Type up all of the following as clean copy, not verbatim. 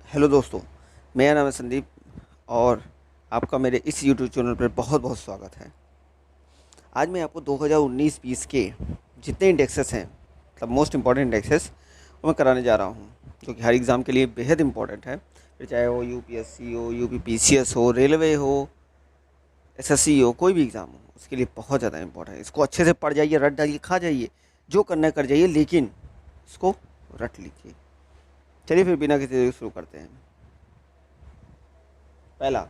Hello दोस्तों, मेरा नाम है संदीप और आपका मेरे इस यूट्यूब चैनल पर बहुत बहुत स्वागत है। आज मैं आपको 2019-20 के जितने इंडेक्सेस हैं, मतलब मोस्ट इम्पॉर्टेंट इंडेक्सेस, वो मैं कराने जा रहा हूँ, जो कि हर एग्ज़ाम के लिए बेहद इंपॉर्टेंट है। फिर चाहे वो यूपीएससी हो, यूपीपीसीएस हो, रेलवे हो, एसएससी हो, कोई भी एग्ज़ाम हो, उसके लिए बहुत ज़्यादा इंपॉर्टेंट है। इसको अच्छे से पढ़ जाइए, रट डालिए, खा जाइए, जो करना है कर जाइए, लेकिन इसको रट लीजिए। चलिए फिर बिना किसी देरी के शुरू करते हैं। पहला,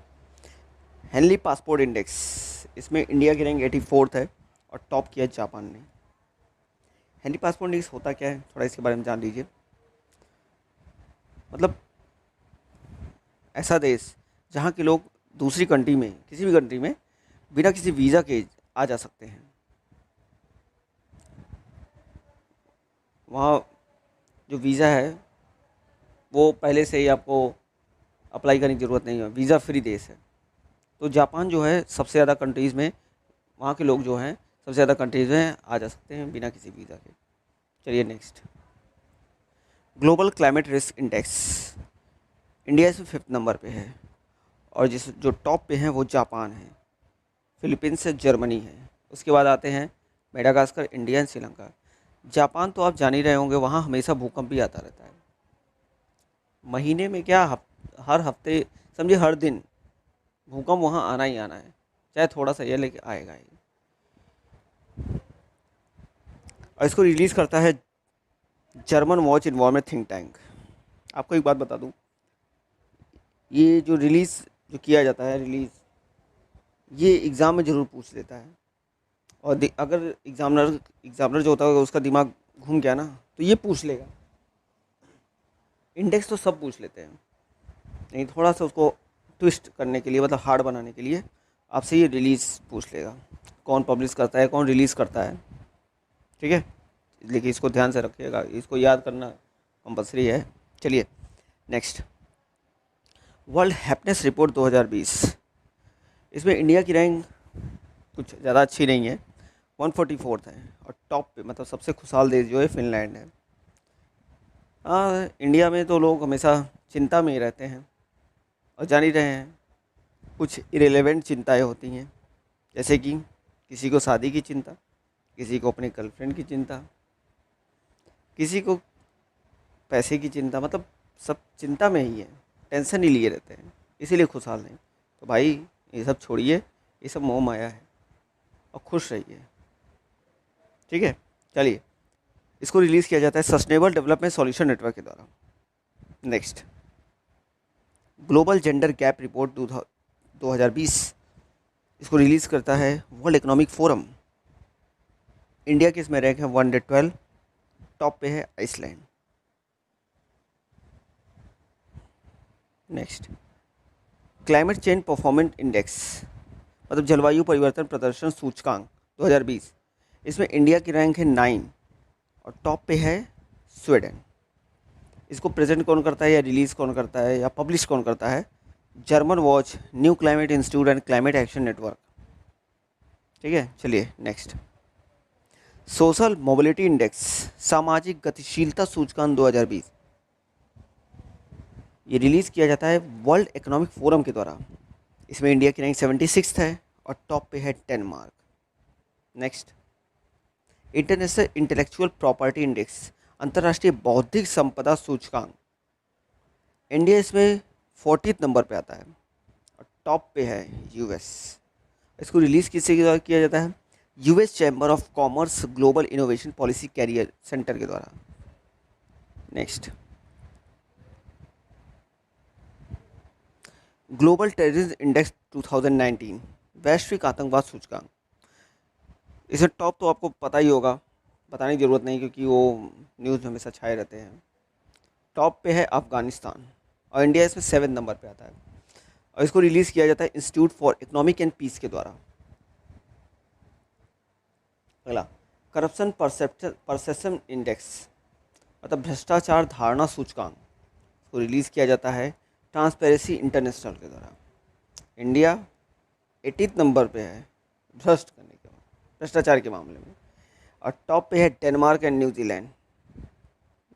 हेनली पासपोर्ट इंडेक्स। इसमें इंडिया की रैंक 84th है और टॉप किया है जापान ने। हेनली पासपोर्ट इंडेक्स होता क्या है, थोड़ा इसके बारे में जान लीजिए। मतलब ऐसा देश जहाँ के लोग दूसरी कंट्री में, किसी भी कंट्री में, बिना किसी वीज़ा के आ जा सकते हैं। वहाँ जो वीज़ा है वो पहले से ही आपको अप्लाई करने की ज़रूरत नहीं है, वीज़ा फ्री देश है। तो जापान जो है सबसे ज़्यादा कंट्रीज़ में, वहाँ के लोग जो हैं सबसे ज़्यादा कंट्रीज़ में आ जा सकते हैं बिना किसी वीज़ा के। चलिए next, global climate risk index. India इसमें 5th नंबर पे है और जिस जो टॉप पे हैं वो जापान है, फिलीपींस से जर्मनी है, उसके बाद आते हैं Madagascar, India and Sri Lanka. Japan तो आप जान ही रहे होंगे, वहाँ हमेशा भूकंप भी आता रहता है। महीने में क्या, हर हफ्ते, समझिए हर दिन भूकंप वहाँ आना ही आना है, चाहे थोड़ा सा ये लेके आएगा ही। और इसको रिलीज़ करता है German watch environment think tank. आपको एक बात बता दूँ, ये जो रिलीज़ जो किया जाता है, रिलीज़ ये एग्ज़ाम में ज़रूर पूछ लेता है। और अगर एग्ज़ामिनर जो होता है उसका दिमाग घूम गया ना, तो ये पूछ लेगा। इंडेक्स तो सब पूछ लेते हैं, नहीं थोड़ा सा उसको ट्विस्ट करने के लिए, मतलब हार्ड बनाने के लिए आपसे ये रिलीज़ पूछ लेगा, कौन पब्लिश करता है, कौन रिलीज़ करता है। ठीक है, लेकिन इसको ध्यान से रखिएगा, इसको याद करना कंपलसरी है। चलिए नेक्स्ट, वर्ल्ड हैप्पीनेस रिपोर्ट 2020। इसमें इंडिया की रैंक कुछ ज़्यादा अच्छी नहीं है, 144th है और टॉप पे, मतलब सबसे खुशहाल देश जो है फिनलैंड है। हाँ, इंडिया में तो लोग हमेशा चिंता में ही रहते हैं और जान ही रहे हैं, कुछ इरेलीवेंट चिंताएं होती हैं, जैसे कि किसी को शादी की चिंता, किसी को अपने गर्लफ्रेंड की चिंता, किसी को पैसे की चिंता, मतलब सब चिंता में ही है, टेंशन ही लिए रहते हैं, इसीलिए खुशहाल नहीं। तो भाई ये सब छोड़िए, ये सब मोह माया है और खुश रहिए। ठीक है, चलिए, इसको रिलीज़ किया जाता है सस्टेनेबल डेवलपमेंट सॉल्यूशन नेटवर्क के द्वारा। Next, global gender gap report 2020। इसको रिलीज़ करता है वर्ल्ड इकोनॉमिक फोरम। इंडिया की इसमें रैंक है 112, टॉप पे है Iceland. Next, climate change performance index, मतलब जलवायु परिवर्तन प्रदर्शन सूचकांक 2020। इसमें इंडिया की रैंक है 9 और टॉप पे है स्वीडन। इसको प्रेजेंट कौन करता है, या रिलीज़ कौन करता है, या पब्लिश कौन करता है? German watch, new climate institute and climate action network. ठीक है, चलिए नेक्स्ट, सोशल मोबिलिटी इंडेक्स, सामाजिक गतिशीलता सूचकांक 2020। ये रिलीज़ किया जाता है वर्ल्ड इकोनॉमिक फोरम के द्वारा। इसमें इंडिया की रैंक 76th है और टॉप पे है Denmark. Next, international intellectual property index, अंतर्राष्ट्रीय बौद्धिक संपदा सूचकांक। इंडिया इसमें 40th नंबर पे आता है और टॉप पे है यूएस। इसको रिलीज़ किसके द्वारा किया जाता है? US chamber of commerce global innovation policy carrier center के द्वारा। नेक्स्ट, ग्लोबल टेररिज्म इंडेक्स 2019, वैश्विक आतंकवाद सूचकांक। इसमें टॉप तो आपको पता ही होगा, बताने की ज़रूरत नहीं क्योंकि वो न्यूज़ में हमेशा छाए रहते हैं। टॉप पे है अफ़गानिस्तान और इंडिया इसमें 7th नंबर पे आता है और इसको रिलीज़ किया जाता है institute for economic and peace के द्वारा। अगला, करप्शन परसेप्शन इंडेक्स, मतलब भ्रष्टाचार धारणा सूचकांक, को रिलीज़ किया जाता है ट्रांसपेरेंसी इंटरनेशनल के द्वारा। इंडिया 80th नंबर पे है भ्रष्टाचार के मामले में और टॉप पे है Denmark and New Zealand.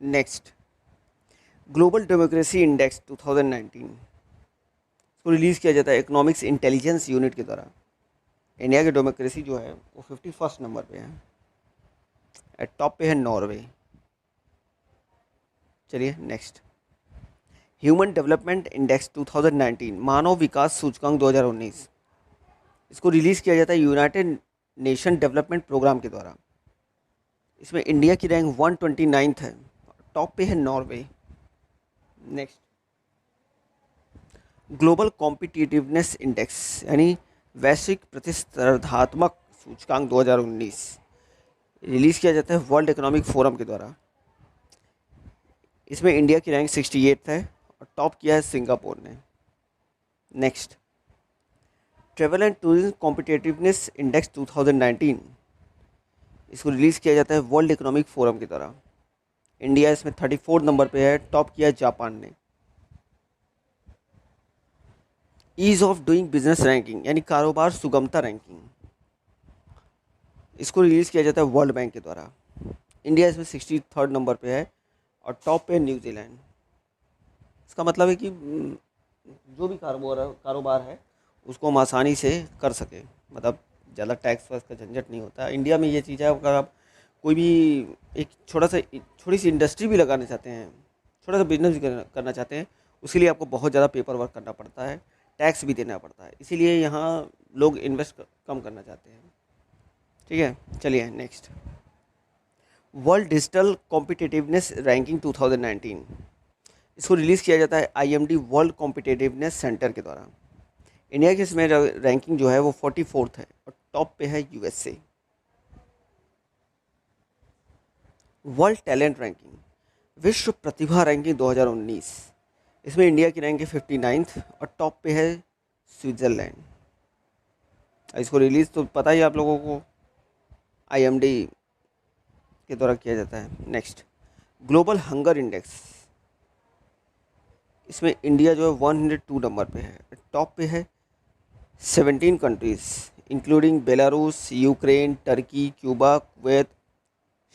Next, global democracy index 2019, इसको रिलीज़ किया जाता है इकोनॉमिक्स इंटेलिजेंस यूनिट के द्वारा। इंडिया की डेमोक्रेसी जो है वो 51 नंबर पे है, एट टॉप पे है नॉर्वे। चलिए नेक्स्ट, ह्यूमन डेवलपमेंट इंडेक्स 2019, मानव विकास सूचकांक 2019, इसको रिलीज़ किया जाता है यूनाइटेड नेशन डेवलपमेंट प्रोग्राम के द्वारा। इसमें इंडिया की रैंक 129 है, टॉप पे है Norway. Next, global competitiveness index यानी वैश्विक प्रतिस्पर्धात्मक सूचकांक 2019, रिलीज़ किया जाता है वर्ल्ड इकोनॉमिक फोरम के द्वारा। इसमें इंडिया की रैंक 68 है और टॉप किया है सिंगापुर ने। Next, travel and tourism competitiveness index 2019, इसको रिलीज़ किया जाता है वर्ल्ड इकोनॉमिक फोरम की तरह। इंडिया इसमें 34 नंबर पे है, टॉप किया है जापान ने। Ease of doing business ranking यानी कारोबार सुगमता रैंकिंग, इसको रिलीज़ किया जाता है वर्ल्ड बैंक के द्वारा। इंडिया इसमें 63rd नंबर पे है और टॉप पे है न्यूजीलैंड। इसका मतलब है कि जो भी कारोबार है उसको हम आसानी से कर सके, मतलब ज़्यादा टैक्स वैक्स का झंझट नहीं होता। इंडिया में ये चीज़ है, अगर आप कोई भी एक छोटी सी इंडस्ट्री भी लगाना चाहते हैं, छोटा सा बिजनेस भी करना चाहते हैं, उसके लिए आपको बहुत ज़्यादा पेपर वर्क करना पड़ता है, टैक्स भी देना पड़ता है, इसीलिए यहाँ लोग इन्वेस्ट कम करना चाहते हैं। ठीक है, चलिए next, world digital competitiveness ranking 2019, इसको रिलीज़ किया जाता है IMD वर्ल्ड कॉम्पिटिटिवनेस सेंटर के द्वारा। इंडिया की इसमें रैंकिंग जो है वो 44th है और टॉप पे है USA। वर्ल्ड टैलेंट रैंकिंग, विश्व प्रतिभा रैंकिंग 2019, इसमें इंडिया की रैंक है 59th और टॉप पे है स्विट्ज़रलैंड। इसको रिलीज़ तो पता ही आप लोगों को IMD के द्वारा किया जाता है। नेक्स्ट, ग्लोबल हंगर इंडेक्स, इसमें इंडिया जो है 102 नंबर पे है, टॉप पे है 17 countries including Belarus, Ukraine, Turkey, Cuba, Kuwait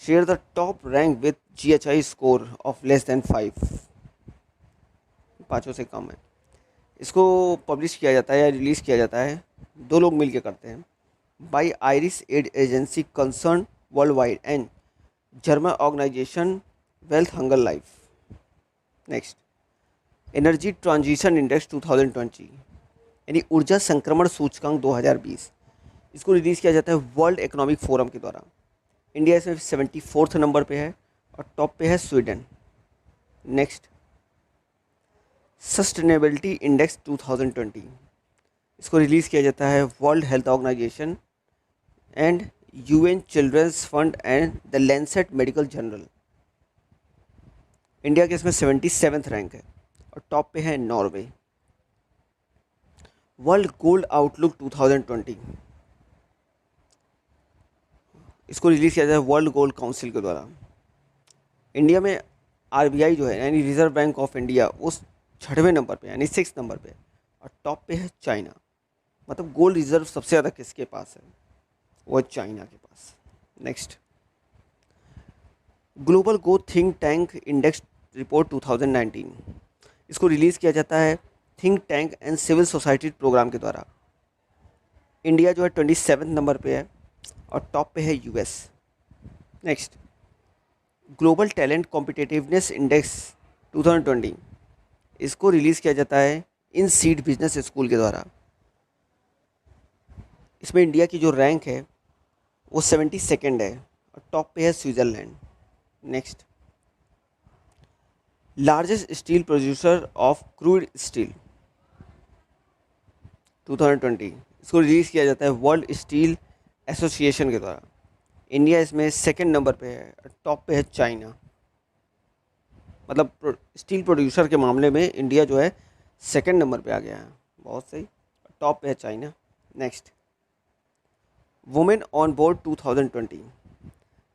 share the top rank with GHI score of less than 5, पाँचों से कम है। इसको पब्लिश किया जाता है या रिलीज़ किया जाता है, दो लोग मिलकर करते हैं, by Irish aid agency concern world wide and German organisation wealth hunger life. Next, energy transition index 2020 यानी ऊर्जा संक्रमण सूचकांक 2020, इसको रिलीज़ किया जाता है वर्ल्ड इकोनॉमिक फोरम के द्वारा। इंडिया इसमें 74th नंबर पे है और टॉप पे है स्वीडन। नेक्स्ट, सस्टेनेबिलिटी इंडेक्स 2020, इसको रिलीज़ किया जाता है world health organisation and UN children's fund and the Lancet medical journal. India के इसमें 77th रैंक है और टॉप पे है नॉर्वे। वर्ल्ड गोल्ड आउटलुक 2020, इसको रिलीज़ किया जाता है वर्ल्ड गोल्ड काउंसिल के द्वारा। इंडिया में RBI जो है यानी रिजर्व बैंक ऑफ इंडिया उस 6वें नंबर पे यानी 6th नंबर पे और टॉप पे है चाइना। मतलब गोल्ड रिजर्व सबसे ज़्यादा किसके पास है, वो चाइना के पास। Next, global go think tank index report 2019, इसको रिलीज़ किया जाता है think tank and civil society programme के द्वारा। इंडिया जो है 27 नंबर पे है और टॉप पे है US। Next, global talent competitiveness index 2020, इसको रिलीज़ किया जाता है इन सीड बिजनेस स्कूल के द्वारा। इसमें इंडिया की जो रैंक है वो 72nd है और टॉप पे है Switzerland. Next, largest steel producer of crude steel 2020, इसको रिलीज़ किया जाता है वर्ल्ड स्टील एसोसिएशन के द्वारा। इंडिया इसमें 2nd नंबर पे है, टॉप पे है चाइना। मतलब स्टील प्रोड्यूसर के मामले में इंडिया जो है 2nd नंबर पे आ गया है, बहुत सही, टॉप पे है China. Next, women on board 2020,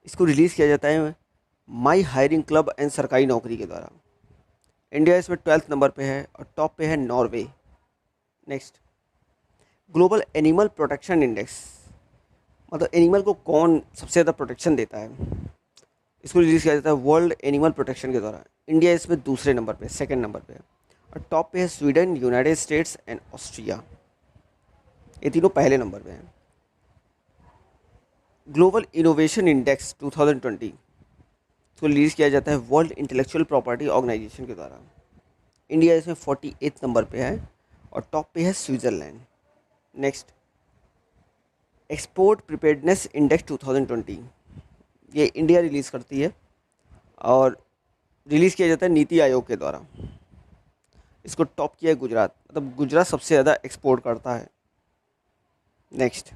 इसको रिलीज़ किया जाता है माई हायरिंग क्लब एंड सरकारी नौकरी के द्वारा। इंडिया इसमें 12th नंबर पे है और टॉप पे है Norway. Next, global animal protection index, मतलब एनिमल को कौन सबसे ज़्यादा प्रोटेक्शन देता है, इसको रिलीज़ किया जाता है वर्ल्ड एनिमल प्रोटेक्शन के द्वारा। इंडिया इसमें दूसरे नंबर पे, सेकंड नंबर पे है। और टॉप पे है Sweden, United states and Austria, ये तीनों पहले नंबर पे हैं। ग्लोबल इनोवेशन इंडेक्स 2020 इसको रिलीज़ किया जाता है वर्ल्ड इंटेलेक्चुअल प्रॉपर्टी ऑर्गेनाइजेशन के द्वारा। इंडिया इसमें 48 नंबर पे है और टॉप पे है Switzerland. Next, export preparedness index 2020, ये इंडिया रिलीज़ करती है और रिलीज़ किया जाता है नीति आयोग के द्वारा। इसको टॉप किया है गुजरात, मतलब गुजरात सबसे ज़्यादा एक्सपोर्ट करता है। नेक्स्ट,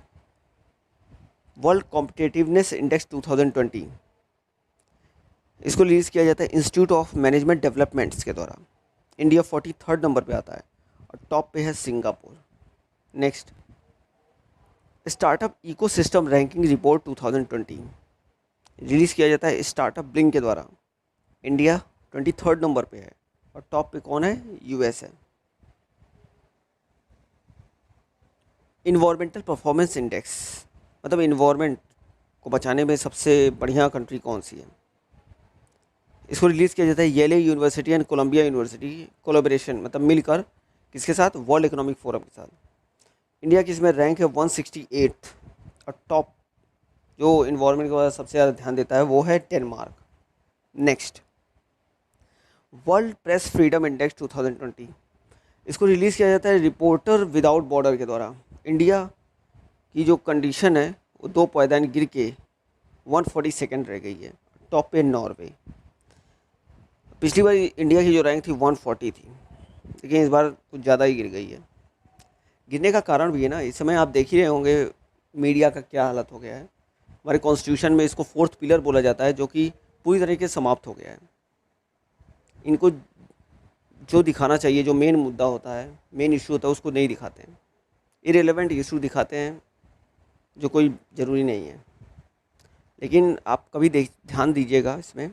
वर्ल्ड कॉम्पिटिटिवनेस इंडेक्स 2020, इसको रिलीज़ किया जाता है इंस्टीट्यूट ऑफ मैनेजमेंट डेवलपमेंट्स के द्वारा। इंडिया 43rd नंबर पे आता है और टॉप पे है Singapore. Next, startup ecosystem ranking report 2020 release किया जाता है स्टार्टअप ब्लिंक के द्वारा। इंडिया 23rd नंबर पे है और टॉप पे कौन है? यूएस है। इन्वायरमेंटल परफॉर्मेंस इंडेक्स, मतलब इन्वायरमेंट को बचाने में सबसे बढ़िया कंट्री कौन सी है, इसको रिलीज़ किया जाता है येले university and Colombia university collaboration, मतलब मिलकर किसके साथ? वर्ल्ड इकोनॉमिक फोरम के साथ। इंडिया की इसमें रैंक है 168 और टॉप जो इन्वायरमेंट के बाद सबसे ज़्यादा ध्यान देता है वो है Denmark. Next, world press freedom index 2020, इसको रिलीज़ किया जाता है रिपोर्टर विदाउट बॉर्डर के द्वारा। इंडिया की जो कंडीशन है वो 2 पायदान गिर के 142nd रह गई है। टॉप पे नॉर्वे। पिछली बार इंडिया की जो रैंक थी 140 थी, लेकिन इस बार कुछ ज़्यादा ही गिर गई है। गिरने का कारण भी है ना, इस समय आप देख ही रहे होंगे मीडिया का क्या हालत हो गया है। हमारे कॉन्स्टिट्यूशन में इसको 4th पिलर बोला जाता है, जो कि पूरी तरीके से समाप्त हो गया है। इनको जो दिखाना चाहिए, जो मेन मुद्दा होता है, मेन इशू होता है, उसको नहीं दिखाते हैं। इरेलेवेंट इशू दिखाते हैं जो कोई ज़रूरी नहीं है। लेकिन आप कभी ध्यान दीजिएगा, इसमें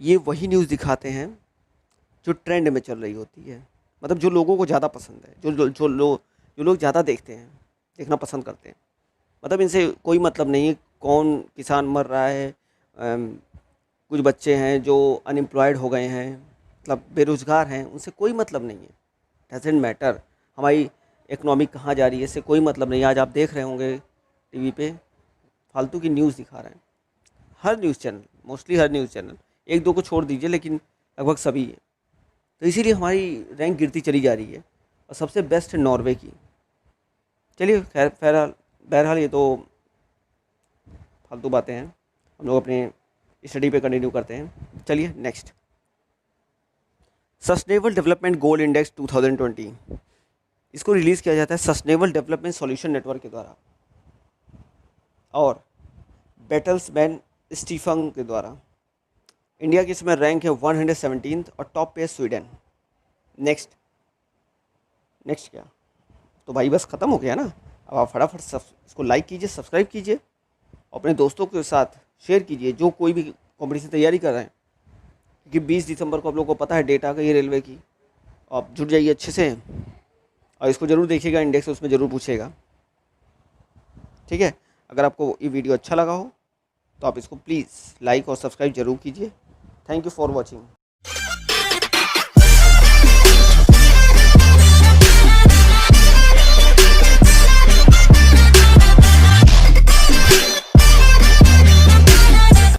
ये वही न्यूज़ दिखाते हैं जो ट्रेंड में चल रही होती है, मतलब जो लोगों को ज़्यादा पसंद है, जो लोग ज़्यादा देखते हैं, देखना पसंद करते हैं। मतलब इनसे कोई मतलब नहीं है कौन किसान मर रहा है, कुछ बच्चे हैं जो अनएम्प्लॉयड हो गए हैं, मतलब बेरोज़गार हैं, उनसे कोई मतलब नहीं है। डजेंट मैटर हमारी इकनॉमी कहाँ जा रही है, इससे कोई मतलब नहीं है। आज आप देख रहे होंगे टीवी पे फालतू की न्यूज़ दिखा रहे हैं, हर न्यूज़ चैनल, मोस्टली हर न्यूज़ चैनल, 1-2 को छोड़ दीजिए, लेकिन लगभग सभी है। तो इसीलिए हमारी रैंक गिरती चली जा रही है और सबसे बेस्ट है नॉर्वे की। चलिए खैर बहरहाल ये तो फालतू बातें हैं, हम लोग अपने स्टडी पे कंटिन्यू करते हैं। चलिए next, sustainable development goal index 2020, इसको रिलीज़ किया जाता है सस्टेनेबल डेवलपमेंट सॉल्यूशन नेटवर्क के द्वारा और बेटल्समैन स्टीफन के द्वारा। इंडिया की इसमें रैंक है 117th और टॉप पे है स्वीडन। नेक्स्ट क्या, तो भाई बस ख़त्म हो गया ना। अब आप फटाफट इसको लाइक कीजिए, सब्सक्राइब कीजिए, अपने दोस्तों के साथ शेयर कीजिए जो कोई भी कॉम्पिटिशन तैयारी कर रहे हैं, क्योंकि 20 दिसंबर को आप लोगों को पता है डेट आ गई है रेलवे की। आप जुट जाइए अच्छे से और इसको ज़रूर देखिएगा, इंडेक्स उसमें ज़रूर पूछेगा, ठीक है। अगर आपको ये वीडियो अच्छा लगा हो तो आप इसको प्लीज़ लाइक और सब्सक्राइब जरूर कीजिए। Thank you for watching.